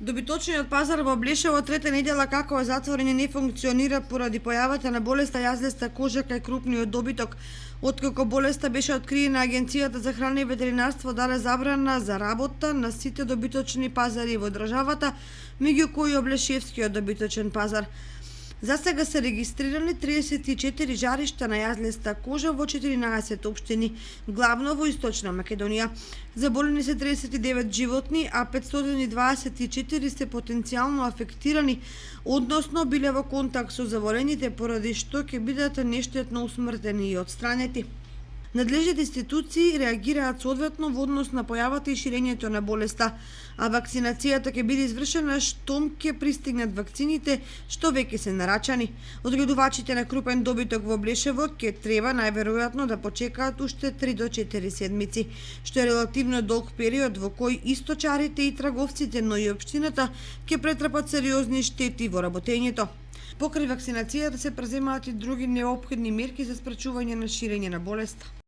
Добиточниот пазар во Блешево трета недела како е затворен и не функционира поради појавата на болеста јазлеста кожа кај крупниот добиток. Откако болеста беше откриена, Агенцијата за храна и ветеринарство даде забрана за работа на сите добиточни пазари во државата, меѓу кои и Блешевскиот добиточен пазар. За сега се регистрирани 34 жаришта на јазлеста кожа во 14 општини, главно во Источна Македонија. Заболени се 39 животни, а 524 се потенцијално афектирани, односно биле во контакт со заболените, поради што ќе бидат нештетно усмртени и отстранети. Надлежните институции реагираат соодветно во однос на појавата и ширењето на болеста, а вакцинацијата ќе биде извршена штом ќе пристигнат вакцините што веќе се нарачани. Одгледувачите на крупен добиток во Блешево ќе треба најверојатно да почекаат уште 3 до 4 седмици, што е релативно долг период во кој и сточарите и трговците, но и општината ќе претрпат сериозни штети во работењето. Покрај вакцинацијата се преземаат и други неопходни мерки за спречување на ширење на болеста.